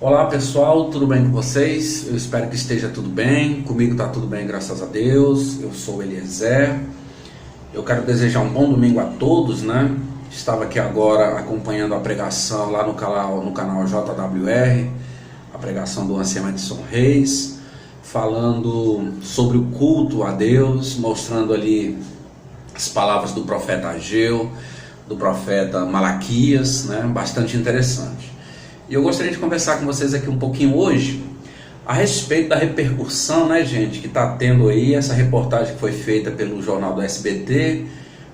Olá pessoal, tudo bem com vocês? Eu espero que esteja tudo bem. Comigo está tudo bem, graças a Deus. Eu sou o Eliezer. Eu quero desejar um bom domingo a todos, né? Estava aqui agora acompanhando a pregação lá no canal JWR, a pregação do ancião Edson Reis, falando sobre o culto a Deus, mostrando ali as palavras do profeta Ageu, do profeta Malaquias, né? Bastante interessante. E eu gostaria de conversar com vocês aqui um pouquinho hoje a respeito da repercussão, né, gente, que está tendo aí. Essa reportagem que foi feita pelo jornal do SBT,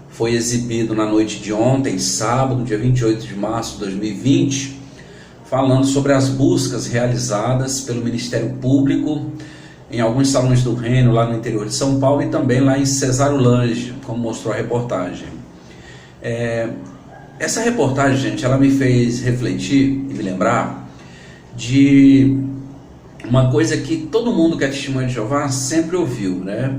foi exibido na noite de ontem, sábado, dia 28 de março de 2020, falando sobre as buscas realizadas pelo Ministério Público em alguns salões do reino lá no interior de São Paulo e também lá em Cesarulange, como mostrou a reportagem. Essa reportagem, gente, ela me fez refletir e me lembrar de uma coisa que todo mundo que é testemunha de Jeová sempre ouviu, né?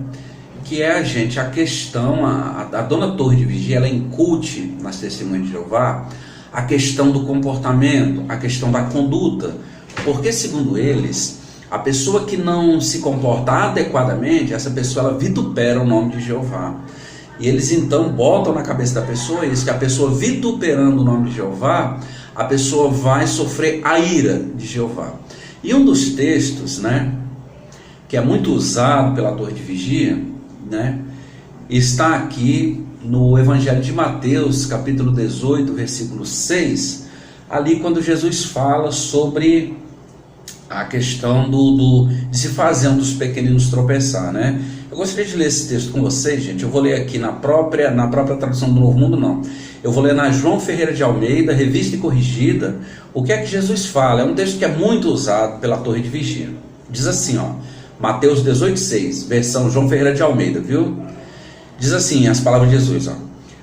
Que é a questão, a dona Torre de Vigia, ela incute nas testemunhas de Jeová a questão do comportamento, a questão da conduta, porque segundo eles, a pessoa que não se comporta adequadamente, essa pessoa ela vitupera o nome de Jeová. E eles então botam na cabeça da pessoa isso, que a pessoa vituperando o nome de Jeová, a pessoa vai sofrer a ira de Jeová. E um dos textos, né, que é muito usado pela Torre de Vigia, né, está aqui no Evangelho de Mateus, capítulo 18, versículo 6, ali quando Jesus fala sobre a questão de se fazer um dos pequeninos tropeçar, né? Eu gostaria de ler esse texto com vocês, gente. Eu vou ler aqui na própria tradução do Novo Mundo, não. Eu vou ler na João Ferreira de Almeida, revista e corrigida, o que é que Jesus fala. É um texto que é muito usado pela Torre de Vigia. Diz assim, ó, Mateus 18,6, versão João Ferreira de Almeida, viu? Diz assim, as palavras de Jesus, ó.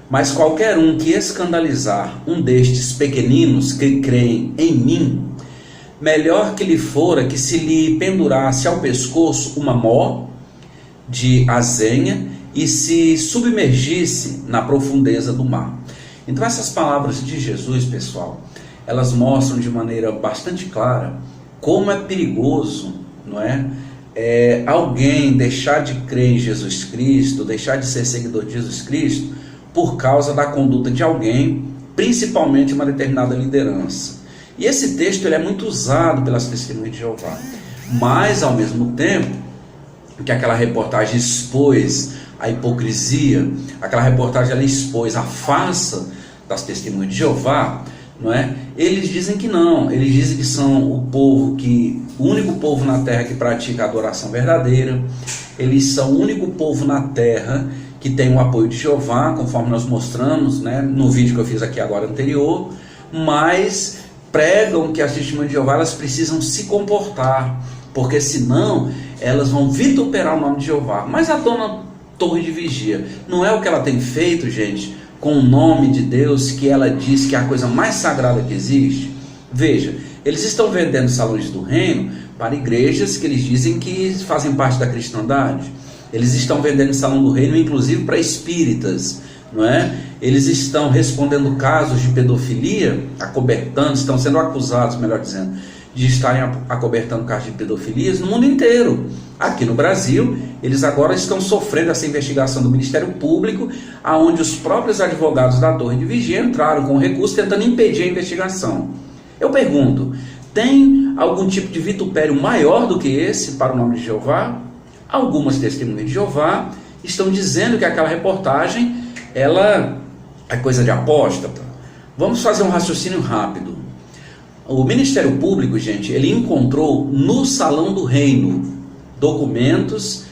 Mas qualquer um que escandalizar um destes pequeninos que creem em mim, melhor que lhe fora que se lhe pendurasse ao pescoço uma mó de azenha e se submergisse na profundeza do mar. Então essas palavras de Jesus, pessoal, elas mostram de maneira bastante clara como é perigoso, não é? Alguém deixar de crer em Jesus Cristo, deixar de ser seguidor de Jesus Cristo por causa da conduta de alguém, principalmente uma determinada liderança. E esse texto ele é muito usado pelas testemunhas de Jeová, mas ao mesmo tempo que aquela reportagem expôs a hipocrisia, aquela reportagem ela expôs a farsa das testemunhas de Jeová, não é? Eles dizem que não, eles dizem que são o único povo na terra que pratica a adoração verdadeira, eles são o único povo na terra que tem o apoio de Jeová, conforme nós mostramos, né, no vídeo que eu fiz aqui agora anterior, mas pregam que as testemunhas de Jeová elas precisam se comportar, porque senão elas vão vituperar o nome de Jeová. Mas a dona Torre de Vigia, não é o que ela tem feito, gente, com o nome de Deus, que ela diz que é a coisa mais sagrada que existe? Veja, eles estão vendendo salões do reino para igrejas que eles dizem que fazem parte da cristandade. Eles estão vendendo salão do reino, inclusive para espíritas, não é? Eles estão respondendo casos de pedofilia, estão sendo acusados, melhor dizendo, de estarem acobertando casos de pedofilias no mundo inteiro. Aqui no Brasil, eles agora estão sofrendo essa investigação do Ministério Público, aonde os próprios advogados da Torre de Vigia entraram com recurso tentando impedir a investigação. Eu pergunto, tem algum tipo de vitupério maior do que esse para o nome de Jeová? Algumas testemunhas de Jeová estão dizendo que aquela reportagem ela é coisa de apóstata. Vamos fazer um raciocínio rápido. O Ministério Público, gente, ele encontrou no Salão do Reino documentos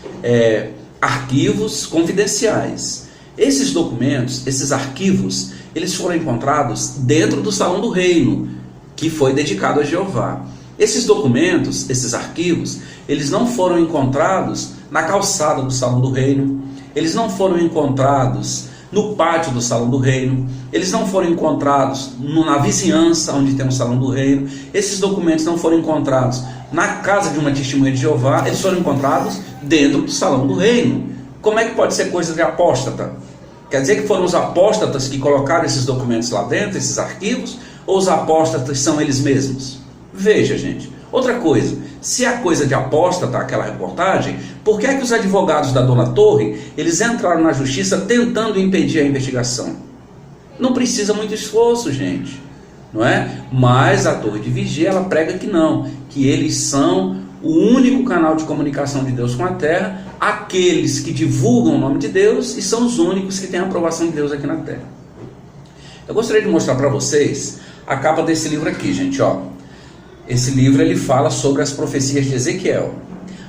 arquivos confidenciais. Esses documentos, esses arquivos, eles foram encontrados dentro do Salão do Reino, que foi dedicado a Jeová. Esses documentos, esses arquivos, eles não foram encontrados na calçada do Salão do Reino, eles não foram encontrados no pátio do Salão do Reino, eles não foram encontrados na vizinhança onde tem o Salão do Reino, esses documentos não foram encontrados na casa de uma testemunha de Jeová, eles foram encontrados dentro do Salão do Reino. Como é que pode ser coisa de apóstata? Quer dizer que foram os apóstatas que colocaram esses documentos lá dentro, esses arquivos, ou os apóstatas são eles mesmos? Veja, gente. Outra coisa, se é coisa de apóstata aquela reportagem, por que é que os advogados da Dona Torre, eles entraram na justiça tentando impedir a investigação? Não precisa muito esforço, gente, não é? Mas a Torre de Vigia, ela prega que não, que eles são o único canal de comunicação de Deus com a terra, aqueles que divulgam o nome de Deus e são os únicos que têm a aprovação de Deus aqui na terra. Eu gostaria de mostrar para vocês a capa desse livro aqui, gente, ó. Esse livro ele fala sobre as profecias de Ezequiel.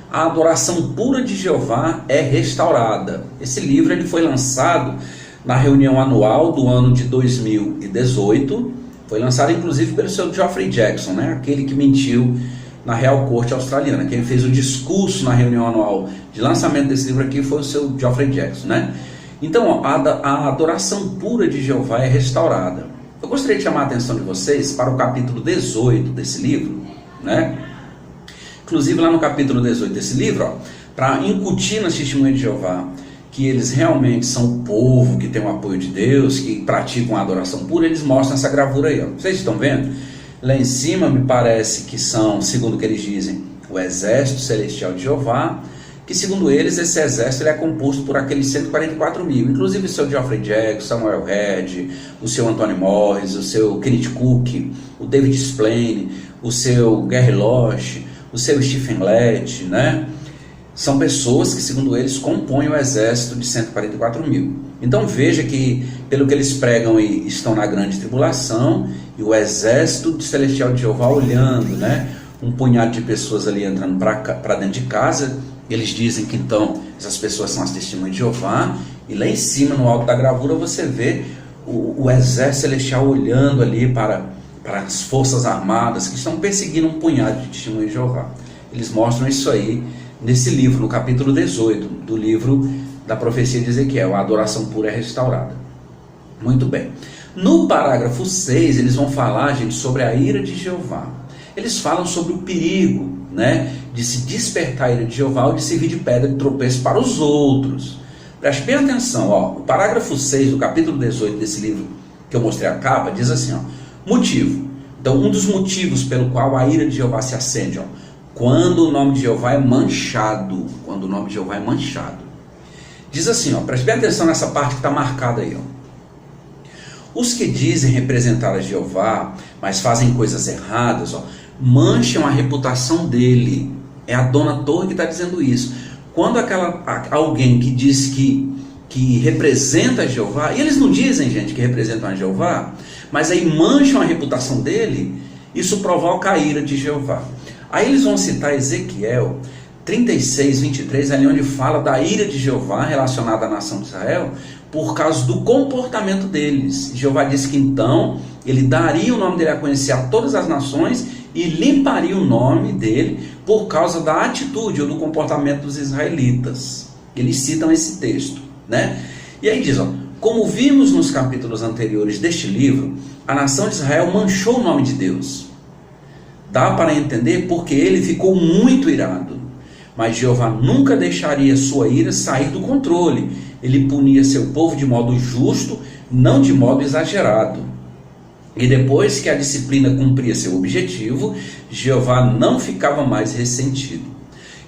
A adoração pura de Jeová é restaurada. Esse livro ele foi lançado na reunião anual do ano de 2018. Foi lançado inclusive pelo seu Geoffrey Jackson, né? Aquele que mentiu na Real Corte Australiana. Quem fez o discurso na reunião anual de lançamento desse livro aqui foi o seu Geoffrey Jackson, né? Então, a adoração pura de Jeová é restaurada. Eu gostaria de chamar a atenção de vocês para o capítulo 18 desse livro, né? Inclusive lá no capítulo 18 desse livro, para incutir nas testemunhas de Jeová que eles realmente são o povo que tem o apoio de Deus, que praticam a adoração pura, eles mostram essa gravura aí, ó. Vocês estão vendo? Lá em cima me parece que são, segundo o que eles dizem, o exército celestial de Jeová, que segundo eles, esse exército ele é composto por aqueles 144 mil, inclusive o seu Geoffrey Jackson, Samuel Head, o seu Anthony Morris, o seu Kenneth Cook, o David Splane, o seu Gary Losch, o seu Stephen Lett, né? São pessoas que, segundo eles, compõem o exército de 144 mil. Então veja que, pelo que eles pregam, estão na grande tribulação, e o exército celestial de Jeová olhando, né? Um punhado de pessoas ali entrando para dentro de casa. Eles dizem que então essas pessoas são as testemunhas de Jeová, e lá em cima, no alto da gravura, você vê o exército celestial olhando ali para as forças armadas que estão perseguindo um punhado de testemunhas de Jeová. Eles mostram isso aí nesse livro, no capítulo 18 do livro da profecia de Ezequiel, a adoração pura é restaurada. Muito bem. No parágrafo 6, eles vão falar, gente, sobre a ira de Jeová. Eles falam sobre o perigo, né, de se despertar a ira de Jeová ou de servir de pedra de tropeço para os outros. Preste bem atenção, ó, o parágrafo 6 do capítulo 18 desse livro que eu mostrei a capa, diz assim, ó, motivo. Então, um dos motivos pelo qual a ira de Jeová se acende, ó, quando o nome de Jeová é manchado, quando o nome de Jeová é manchado. Diz assim, ó, preste bem atenção nessa parte que está marcada aí, ó. Os que dizem representar a Jeová, mas fazem coisas erradas, ó, mancham a reputação dele. É a Dona Torre que está dizendo isso. Quando alguém que diz que representa a Jeová, e eles não dizem, gente, que representam a Jeová, mas aí mancham a reputação dele, isso provoca a ira de Jeová. Aí eles vão citar Ezequiel 36, 23, ali onde fala da ira de Jeová relacionada à nação de Israel, por causa do comportamento deles. Jeová disse que então ele daria o nome dele a conhecer a todas as nações e limparia o nome dele por causa da atitude ou do comportamento dos israelitas. Eles citam esse texto, né? E aí diz, ó, como vimos nos capítulos anteriores deste livro, a nação de Israel manchou o nome de Deus. Dá para entender porque ele ficou muito irado. Mas Jeová nunca deixaria sua ira sair do controle. Ele punia seu povo de modo justo, não de modo exagerado. E depois que a disciplina cumpria seu objetivo, Jeová não ficava mais ressentido.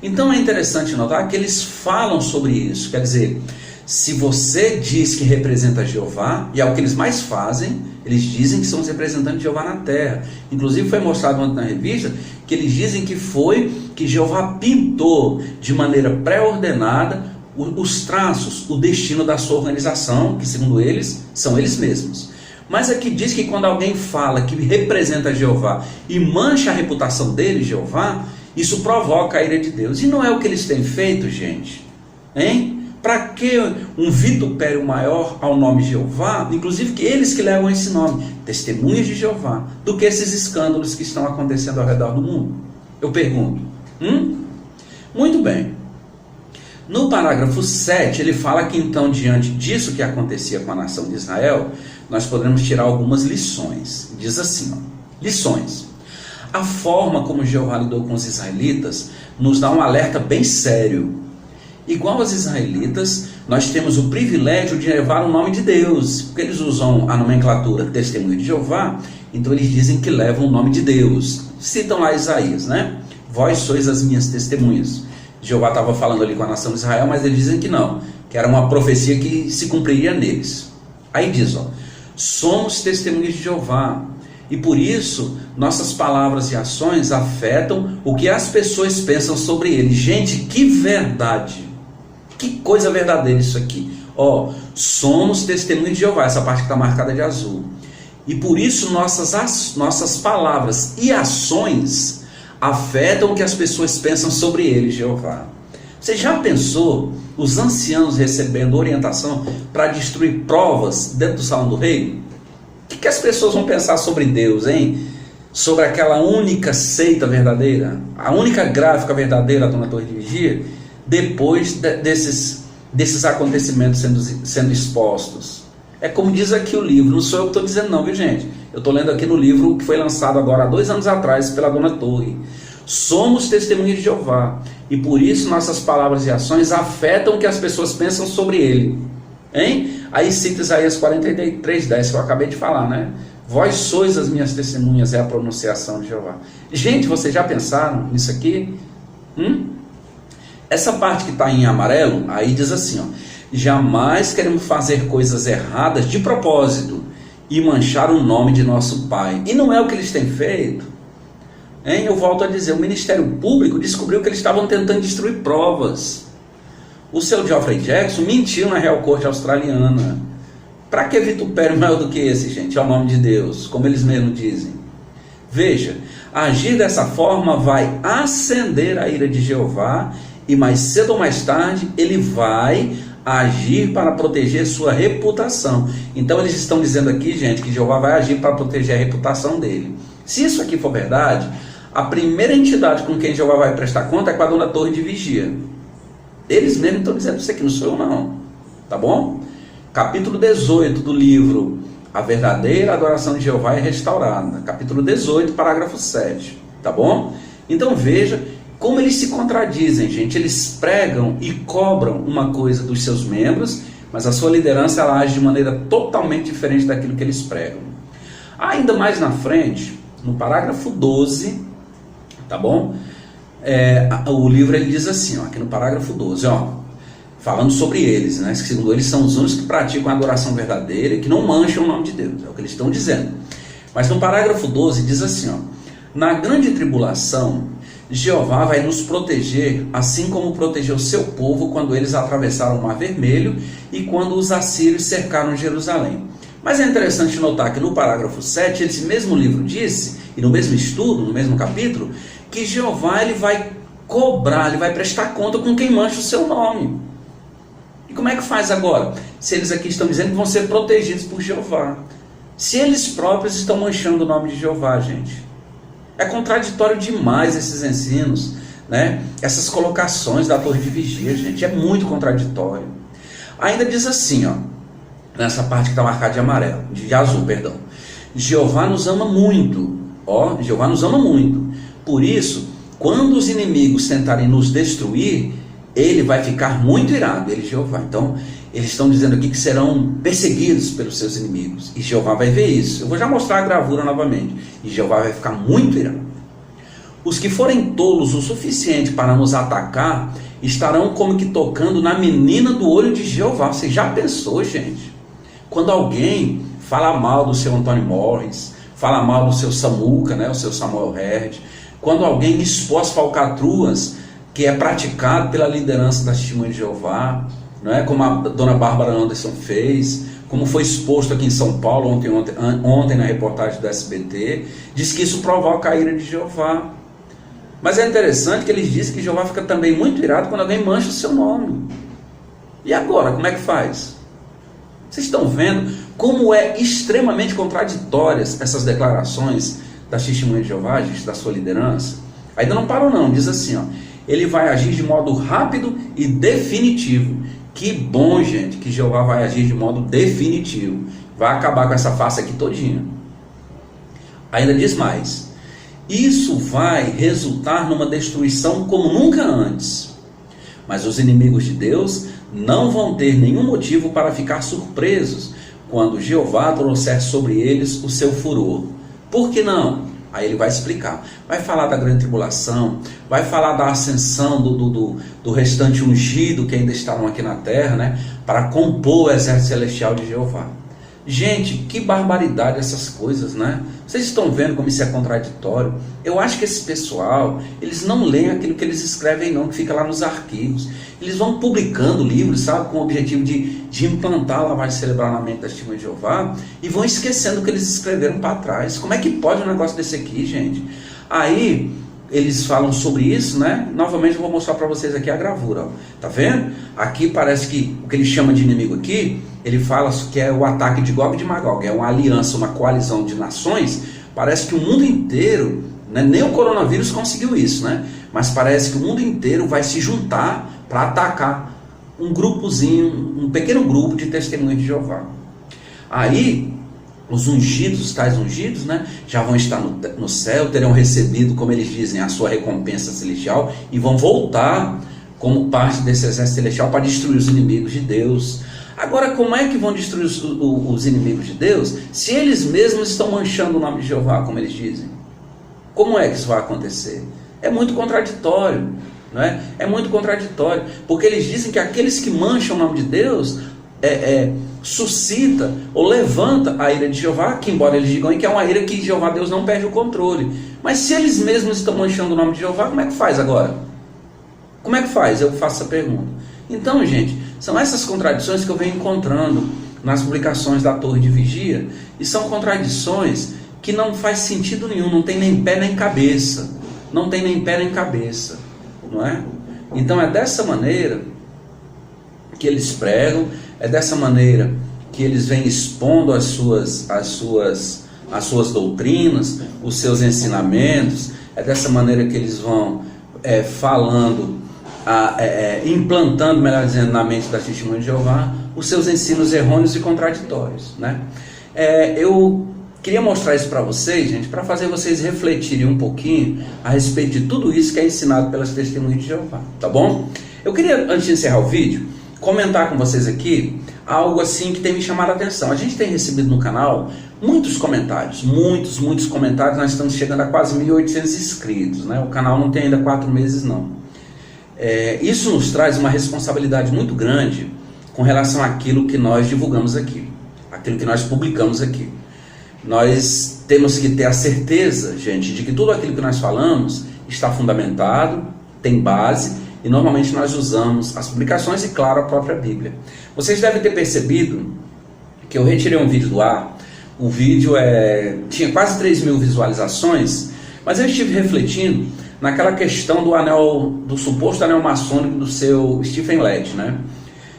Então é interessante notar que eles falam sobre isso. Quer dizer, se você diz que representa Jeová, e é o que eles mais fazem, eles dizem que são os representantes de Jeová na terra. Inclusive foi mostrado ontem na revista que eles dizem que foi que Jeová pintou de maneira pré-ordenada os traços, o destino da sua organização, que segundo eles, são eles mesmos. Mas aqui diz que quando alguém fala que representa Jeová e mancha a reputação dele, Jeová, isso provoca a ira de Deus. E não é o que eles têm feito, gente? Hein? Para que um vitupério maior ao nome de Jeová, inclusive que eles que levam esse nome, testemunhas de Jeová, do que esses escândalos que estão acontecendo ao redor do mundo? Eu pergunto. Muito bem. No parágrafo 7, ele fala que então, diante disso que acontecia com a nação de Israel, nós podemos tirar algumas lições. Diz assim, lições. A forma como Jeová lidou com os israelitas nos dá um alerta bem sério. Igual aos israelitas, nós temos o privilégio de levar o nome de Deus, porque eles usam a nomenclatura testemunho de Jeová, então eles dizem que levam o nome de Deus. Citam lá Isaías, né? Vós sois as minhas testemunhas. Jeová estava falando ali com a nação de Israel, mas eles dizem que não, que era uma profecia que se cumpriria neles. Aí diz, somos testemunhas de Jeová, e por isso nossas palavras e ações afetam o que as pessoas pensam sobre ele. Gente, que verdade! Que coisa verdadeira isso aqui. Somos testemunhas de Jeová, essa parte que está marcada de azul. E por isso nossas palavras e ações afetam o que as pessoas pensam sobre ele, Jeová. Você já pensou os anciãos recebendo orientação para destruir provas dentro do salão do rei? O que as pessoas vão pensar sobre Deus, hein? Sobre aquela única seita verdadeira, a única gráfica verdadeira da Torre de Vigia, depois desses acontecimentos sendo expostos. É como diz aqui o livro, não sou eu que estou dizendo não, viu gente? Eu estou lendo aqui no livro que foi lançado agora há 2 anos atrás pela Dona Torre. Somos testemunhas de Jeová, e por isso nossas palavras e ações afetam o que as pessoas pensam sobre ele. Hein? Aí cita Isaías 43:10, que eu acabei de falar, né? Vós sois as minhas testemunhas, é a pronunciação de Jeová. Gente, vocês já pensaram nisso aqui? Essa parte que está em amarelo, aí diz assim, jamais queremos fazer coisas erradas de propósito e manchar o nome de nosso Pai. E não é o que eles têm feito. Hein? Eu volto a dizer, o Ministério Público descobriu que eles estavam tentando destruir provas. O seu Geoffrey Jackson mentiu na Real Corte Australiana. Para que vitupério maior do que esse, gente? É o nome de Deus, como eles mesmos dizem. Veja, agir dessa forma vai acender a ira de Jeová, e mais cedo ou mais tarde ele vai agir para proteger sua reputação. Então eles estão dizendo aqui, gente, que Jeová vai agir para proteger a reputação dele. Se isso aqui for verdade, a primeira entidade com quem Jeová vai prestar conta é com a Dona Torre de Vigia. Eles mesmos estão dizendo isso aqui, não sou eu não. Tá bom? Capítulo 18 do livro A Verdadeira Adoração de Jeová é Restaurada. Capítulo 18, parágrafo 7. Tá bom? Então veja como eles se contradizem, gente. Eles pregam e cobram uma coisa dos seus membros, mas a sua liderança ela age de maneira totalmente diferente daquilo que eles pregam. Ainda mais na frente, no parágrafo 12, tá bom? O livro ele diz assim, aqui no parágrafo 12, falando sobre eles, né? Segundo eles são os únicos que praticam a adoração verdadeira e que não mancham o nome de Deus, é o que eles estão dizendo. Mas no parágrafo 12 diz assim, na grande tribulação, Jeová vai nos proteger, assim como protegeu seu povo quando eles atravessaram o Mar Vermelho e quando os assírios cercaram Jerusalém. Mas é interessante notar que no parágrafo 7, esse mesmo livro disse, e no mesmo estudo, no mesmo capítulo, que Jeová ele vai cobrar, ele vai prestar conta com quem mancha o seu nome. E como é que faz agora? Se eles aqui estão dizendo que vão ser protegidos por Jeová. Se eles próprios estão manchando o nome de Jeová, gente. É contraditório demais esses ensinos, né? Essas colocações da Torre de Vigia, gente, é muito contraditório. Ainda diz assim, nessa parte que está marcada de amarelo, de azul, perdão. Jeová nos ama muito, Jeová nos ama muito. Por isso, quando os inimigos tentarem nos destruir, ele vai ficar muito irado, ele Jeová. Então, eles estão dizendo aqui que serão perseguidos pelos seus inimigos. E Jeová vai ver isso. Eu vou já mostrar a gravura novamente. E Jeová vai ficar muito irado. Os que forem tolos o suficiente para nos atacar, estarão como que tocando na menina do olho de Jeová. Você já pensou, gente? Quando alguém fala mal do seu Anthony Morris, fala mal do seu Samuca, né, o seu Samuel Herd, quando alguém expõe as falcatruas que é praticado pela liderança da Testemunha de Jeová, não é? Como a dona Bárbara Anderson fez, como foi exposto aqui em São Paulo ontem na reportagem do SBT, diz que isso provoca a ira de Jeová. Mas é interessante que eles dizem que Jeová fica também muito irado quando alguém mancha o seu nome. E agora, como é que faz? Vocês estão vendo como é extremamente contraditórias essas declarações das testemunhas de Jeová, gente, da sua liderança? Ainda não parou não, diz assim, ó, ele vai agir de modo rápido e definitivo. Que bom, gente, que Jeová vai agir de modo definitivo. Vai acabar com essa farsa aqui todinha. Ainda diz mais, isso vai resultar numa destruição como nunca antes. Mas os inimigos de Deus não vão ter nenhum motivo para ficar surpresos quando Jeová trouxer sobre eles o seu furor. Por que não? Aí ele vai explicar. Vai falar da grande tribulação, vai falar da ascensão do restante ungido que ainda estarão aqui na terra, né, para compor o exército celestial de Jeová. Gente, que barbaridade essas coisas, né? Vocês estão vendo como isso é contraditório? Eu acho que esse pessoal, eles não leem aquilo que eles escrevem não, que fica lá nos arquivos. Eles vão publicando livros, sabe, com o objetivo de implantar a lavagem cerebral na mente das testemunhas de Jeová, e vão esquecendo o que eles escreveram para trás. Como é que pode um negócio desse aqui, gente? Aí eles falam sobre isso, né? Novamente eu vou mostrar para vocês aqui a gravura, ó. Tá vendo? Aqui parece que o que ele chama de inimigo aqui, ele fala que é o ataque de Gog e de Magog, é uma aliança, uma coalizão de nações. Parece que o mundo inteiro, né, nem o coronavírus conseguiu isso, né? Mas parece que o mundo inteiro vai se juntar para atacar um grupozinho, um pequeno grupo de testemunhas de Jeová. Aí os ungidos, os tais ungidos, né, já vão estar no céu, terão recebido, como eles dizem, a sua recompensa celestial e vão voltar como parte desse exército celestial para destruir os inimigos de Deus. Agora, como é que vão destruir os inimigos de Deus se eles mesmos estão manchando o nome de Jeová, como eles dizem? Como é que isso vai acontecer? É muito contraditório, não é? É muito contraditório, porque eles dizem que aqueles que mancham o nome de Deus suscita ou levanta a ira de Jeová, que embora eles digam que é uma ira que Jeová Deus não perde o controle. Mas se eles mesmos estão manchando o nome de Jeová, como é que faz agora? Como é que faz? Eu faço essa pergunta. Então, gente, são essas contradições que eu venho encontrando nas publicações da Torre de Vigia, e são contradições que não faz sentido nenhum, não tem nem pé nem cabeça. Não tem nem pé nem cabeça, não é? Então é dessa maneira que eles pregam, é dessa maneira que eles vêm expondo as suas doutrinas, os seus ensinamentos, é dessa maneira que eles vão falando, implantando, melhor dizendo, na mente das testemunhas de Jeová, os seus ensinos errôneos e contraditórios, né? Eu queria mostrar isso para vocês, gente, para fazer vocês refletirem um pouquinho a respeito de tudo isso que é ensinado pelas testemunhas de Jeová, tá bom? Eu queria, antes de encerrar o vídeo, comentar com vocês aqui algo assim que tem me chamado a atenção. A gente tem recebido no canal muitos comentários, muitos comentários. Nós estamos chegando a quase 1.800 inscritos, né? O canal não tem ainda 4 meses não. Isso nos traz uma responsabilidade muito grande com relação àquilo que nós divulgamos aqui, aquilo que nós publicamos aqui. Nós temos que ter a certeza, gente, de que tudo aquilo que nós falamos está fundamentado, tem base, e normalmente nós usamos as publicações e, claro, a própria Bíblia. Vocês devem ter percebido que eu retirei um vídeo do ar. O vídeo tinha quase 3.000 visualizações, mas eu estive refletindo naquela questão do anel, do suposto anel maçônico do seu Stephen Lett, né?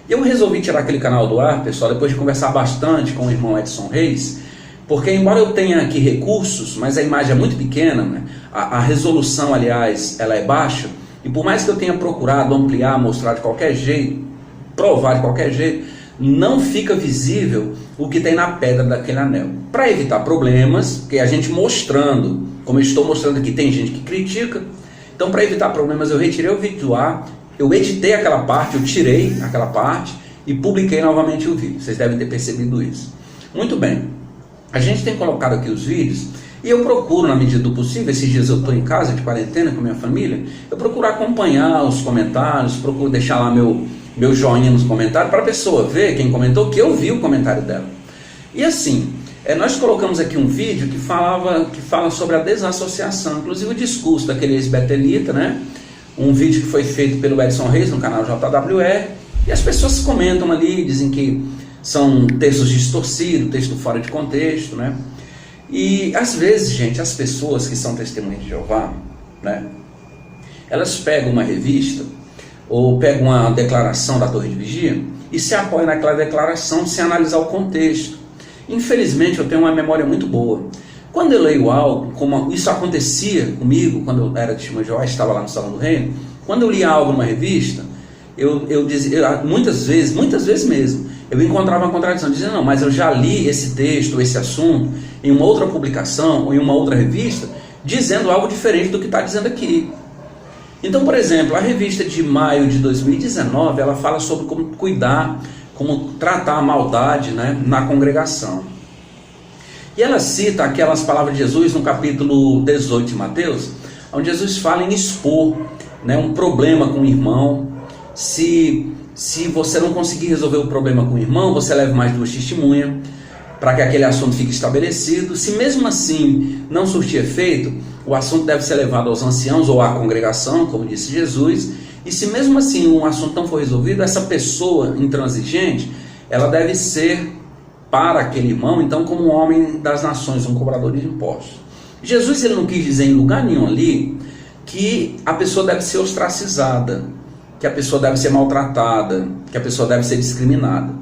E eu resolvi tirar aquele canal do ar, pessoal, depois de conversar bastante com o irmão Edson Reis, porque embora eu tenha aqui recursos, mas a imagem é muito pequena, né? A resolução, aliás, ela é baixa, e por mais que eu tenha procurado ampliar, mostrar de qualquer jeito, provar de qualquer jeito, não fica visível o que tem na pedra daquele anel. Para evitar problemas, porque a gente mostrando, como eu estou mostrando aqui, tem gente que critica, então para evitar problemas eu retirei o vídeo do ar, eu editei aquela parte, eu tirei aquela parte e publiquei novamente o vídeo. Vocês devem ter percebido isso. Muito bem, a gente tem colocado aqui os vídeos, e eu procuro, na medida do possível, esses dias eu estou em casa de quarentena com a minha família, eu procuro acompanhar os comentários, procuro deixar lá meu joinha nos comentários, para a pessoa ver, quem comentou, que eu vi o comentário dela. E assim, nós colocamos aqui um vídeo que fala sobre a desassociação, inclusive o discurso daquele ex-betelita, né? Um vídeo que foi feito pelo Edson Reis no canal JWR, e as pessoas comentam ali, dizem que são textos distorcidos, texto fora de contexto, né? E às vezes, gente, as pessoas que são testemunhas de Jeová, né, elas pegam uma revista, ou pega uma declaração da Torre de Vigia e se apoia naquela declaração sem analisar o contexto. Infelizmente eu tenho uma memória muito boa. Quando eu leio algo, como isso acontecia comigo quando eu era testemunho de Jeová, estava lá no Salão do Reino, quando eu lia algo numa revista, eu dizia, muitas vezes mesmo, eu encontrava uma contradição, dizendo, não, mas eu já li esse texto, esse assunto, em uma outra publicação, ou em uma outra revista, dizendo algo diferente do que está dizendo aqui. Então, por exemplo, a revista de maio de 2019, ela fala sobre como cuidar, como tratar a maldade, né, na congregação. E ela cita aquelas palavras de Jesus no capítulo 18 de Mateus, onde Jesus fala em expor, né, um problema com o irmão. Se você não conseguir resolver o problema com o irmão, você leva mais 2 testemunhas, para que aquele assunto fique estabelecido. Se mesmo assim não surtir efeito, o assunto deve ser levado aos anciãos ou à congregação, como disse Jesus. E se mesmo assim um assunto não for resolvido, essa pessoa intransigente, ela deve ser para aquele irmão, então, como um homem das nações, um cobrador de impostos. Jesus, ele não quis dizer em lugar nenhum ali que a pessoa deve ser ostracizada, que a pessoa deve ser maltratada, que a pessoa deve ser discriminada.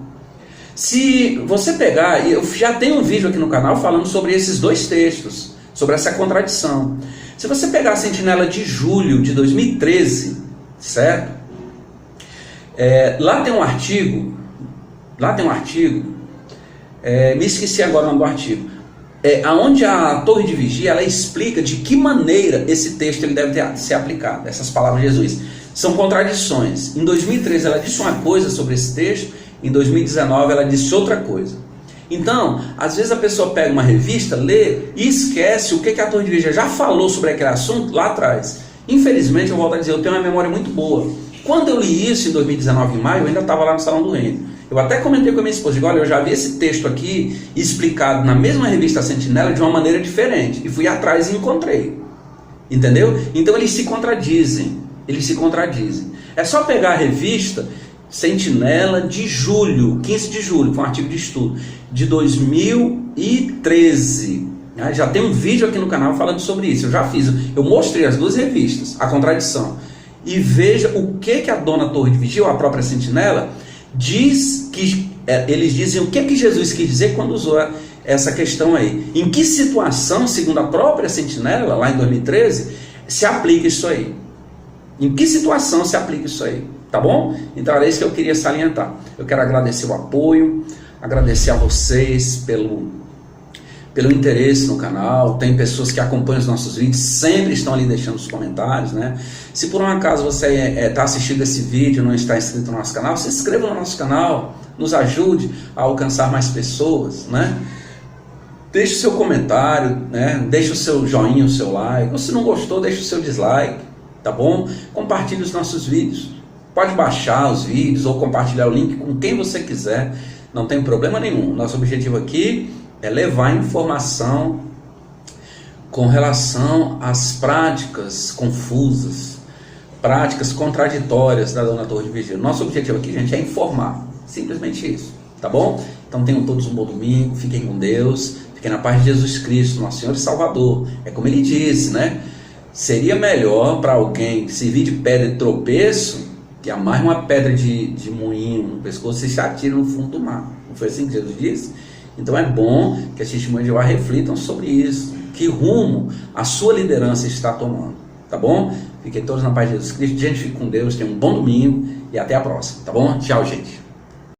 Se você pegar, eu já tenho um vídeo aqui no canal falando sobre esses 2 textos, sobre essa contradição. Se você pegar a Sentinela de julho de 2013, certo? Lá tem um artigo, me esqueci agora o nome do artigo, onde a Torre de Vigia, ela explica de que maneira esse texto ele deve ser aplicado, essas palavras de Jesus. São contradições. Em 2013 ela disse uma coisa sobre esse texto, em 2019 ela disse outra coisa. Então, às vezes a pessoa pega uma revista, lê e esquece o que a Torre de Vigia já falou sobre aquele assunto lá atrás. Infelizmente, eu volto a dizer, eu tenho uma memória muito boa. Quando eu li isso em 2019, em maio, eu ainda estava lá no Salão do Reino. Eu até comentei com a minha esposa, digo, olha, eu já vi esse texto aqui explicado na mesma revista Sentinela de uma maneira diferente. E fui atrás e encontrei. Entendeu? Então eles se contradizem. É só pegar a revista Sentinela de julho, 15 de julho, foi um artigo de estudo, de 2013. Já tem um vídeo aqui no canal falando sobre isso. Eu já fiz, eu mostrei as 2 revistas, a contradição. E veja o que a dona Torre de Vigia, ou a própria Sentinela, diz que eles dizem o que Jesus quis dizer quando usou essa questão aí. Em que situação, segundo a própria Sentinela, lá em 2013, se aplica isso aí? Em que situação se aplica isso aí? Tá bom? Então era isso que eu queria salientar. Eu quero agradecer o apoio, agradecer a vocês pelo interesse no canal. Tem pessoas que acompanham os nossos vídeos, sempre estão ali deixando os comentários, né? Se por um acaso você está assistindo esse vídeo e não está inscrito no nosso canal, se inscreva no nosso canal, nos ajude a alcançar mais pessoas, né? Deixe o seu comentário, né? Deixe o seu joinha, o seu like. Ou se não gostou, deixe o seu dislike, tá bom? Compartilhe os nossos vídeos. Pode baixar os vídeos ou compartilhar o link com quem você quiser, não tem problema nenhum. Nosso objetivo aqui é levar informação com relação às práticas confusas, práticas contraditórias da dona Torre de Vigia. Nosso objetivo aqui, gente, é informar, simplesmente isso, tá bom? Então tenham todos um bom domingo, fiquem com Deus, fiquem na paz de Jesus Cristo, nosso Senhor e Salvador. É como ele disse, né? Seria melhor para alguém servir de pedra de tropeço que amarre uma pedra de moinho no pescoço e se atire no fundo do mar. Não foi assim que Jesus disse? Então é bom que as testemunhas de Jeová reflitam sobre isso. Que rumo a sua liderança está tomando, tá bom? Fiquem todos na paz de Jesus Cristo. Gente, fique com Deus, tenham um bom domingo e até a próxima, tá bom? Tchau, gente.